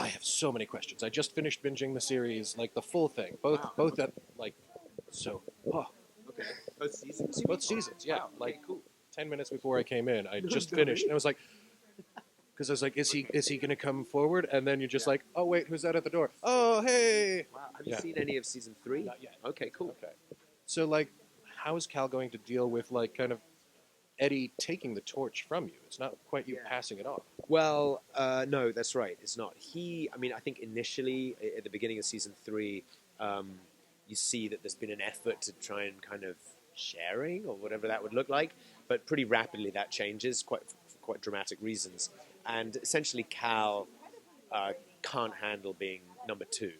I have so many questions. I just finished binging the series, like the full thing, both at like so. Oh, Okay. Both seasons? both seasons, yeah. Wow. Okay, Like cool. 10 minutes before I came in, I just finished, and I was like, because I was like, is he going to come forward? And then you're just like, oh wait, who's that at the door? Oh hey. Wow. Have you Yeah. seen any of season 3? Not yet. Okay, cool. Okay. So like, how is Cal going to deal with like kind of Eddie taking the torch from you? It's not quite you Yeah. passing it off. Well, no, that's right. It's not. I think initially, at the beginning of season 3, you see that there's been an effort to try and kind of sharing or whatever that would look like. But pretty rapidly that changes, for quite dramatic reasons. And essentially Cal can't handle being number 2.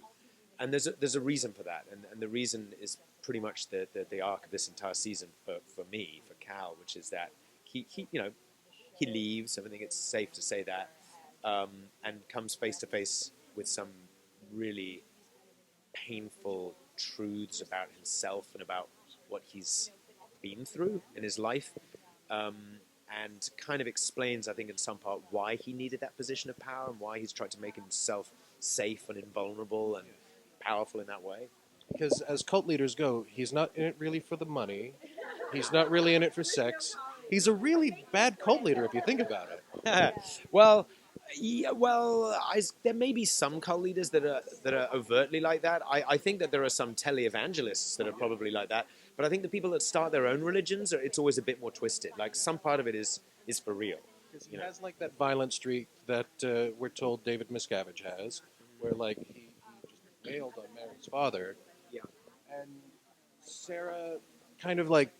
And there's a reason for that. And the reason is pretty much the arc of this entire season for me, for Cal, which is that he leaves. I think it's safe to say that, and comes face to face with some really painful truths about himself and about what he's been through in his life, and kind of explains, I think, in some part, why he needed that position of power and why he's tried to make himself safe and invulnerable and powerful in that way. Because as cult leaders go, he's not in it really for the money. He's not really in it for sex. He's a really bad cult leader if you think about it. Well, there may be some cult leaders that are overtly like that. I think that there are some televangelists that are probably like that. But I think the people that start their own religions, it's always a bit more twisted. Like some part of it is for real. Because he has like that violent streak that we're told David Miscavige has, where like he just wailed on Mary's father. Yeah. And Sarah kind of like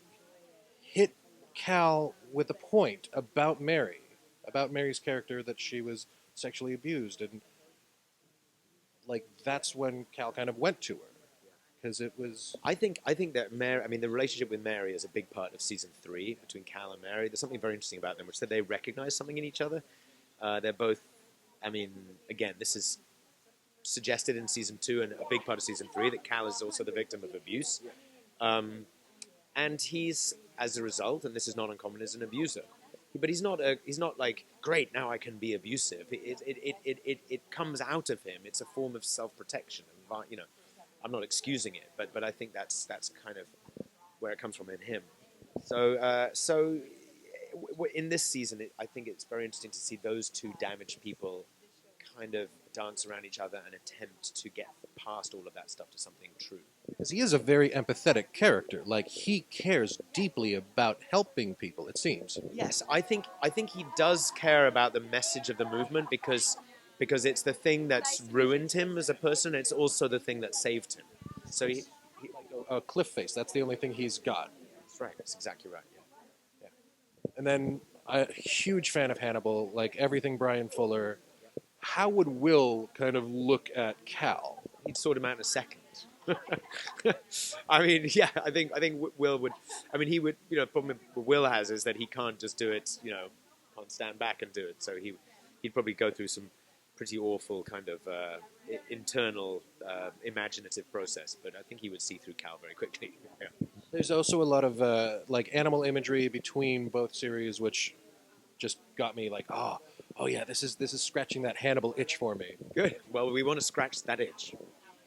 hit Cal with a point about Mary's character, that she was sexually abused, and like that's when Cal kind of went to her, because it was. I think that Mary. I mean, the relationship with Mary is a big part of season 3 between Cal and Mary. There's something very interesting about them, which is that they recognize something in each other. They're both. I mean, again, this is suggested in season 2 and a big part of season 3 that Cal is also the victim of abuse, and he's, as a result, and this is not uncommon, is an abuser. But he's not like, great, now I can be abusive. It comes out of him. It's a form of self-protection. And, I'm not excusing it, but I think that's kind of where it comes from in him. So in this season, I think it's very interesting to see those two damaged people kind of dance around each other and attempt to get past all of that stuff to something true. Because he is a very empathetic character. Like, he cares deeply about helping people, it seems. Yes, I think he does care about the message of the movement because it's the thing that's ruined him as a person. It's also the thing that saved him. So he a cliff face. That's the only thing he's got. That's right. That's exactly right. Yeah. And then a huge fan of Hannibal. Like everything Brian Fuller. How would Will kind of look at Cal? He'd sort him out in a second. I mean, yeah, I think Will would. I mean, he would. Problem Will has is that he can't just do it. Can't stand back and do it. So he'd probably go through some pretty awful kind of internal imaginative process. But I think he would see through Cal very quickly. Yeah. There's also a lot of like animal imagery between both series, which just got me like, oh yeah, this is scratching that Hannibal itch for me. Good. Well, we want to scratch that itch.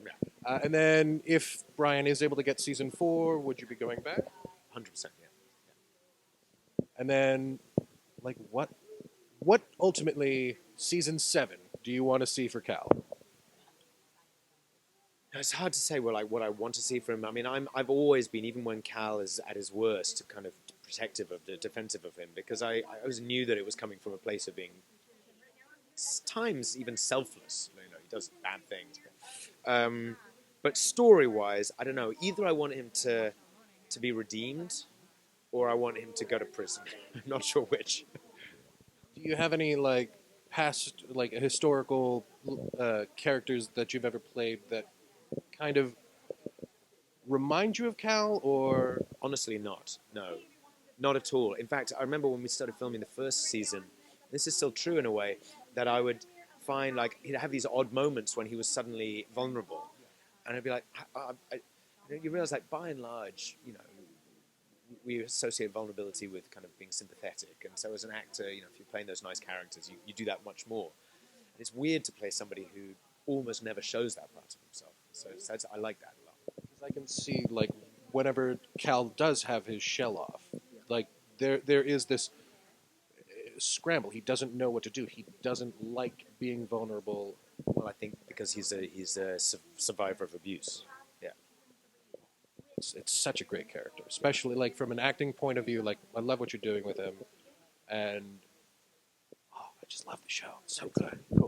Yeah. And then if Brian is able to get season 4, would you be going back? 100%. Yeah. And then, like, what ultimately season 7 do you want to see for Cal? It's hard to say what I want to see from him. I mean, I've always been, even when Cal is at his worst, kind of defensive of him, because I always knew that it was coming from a place of being, times even selfless. He does bad things. But story-wise, I don't know. Either I want him to be redeemed, or I want him to go to prison. I'm not sure which. Do you have any like past like historical characters that you've ever played that kind of remind you of Cal, or honestly not? No, not at all. In fact, I remember when we started filming the first season. This is still true in a way, that I would find like he'd have these odd moments when he was suddenly vulnerable. And I'd be like, you realize, like, by and large, we associate vulnerability with kind of being sympathetic. And so as an actor, if you're playing those nice characters, you do that much more. And it's weird to play somebody who almost never shows that part of himself. So I like that a lot. Because I can see, like, whenever Cal does have his shell off, like, there is this scramble. He doesn't know what to do. He doesn't like being vulnerable. Well, I think because he's a survivor of abuse. Yeah. It's such a great character, especially, like, from an acting point of view. Like, I love what you're doing with him, and I just love the show. It's so good. Cool.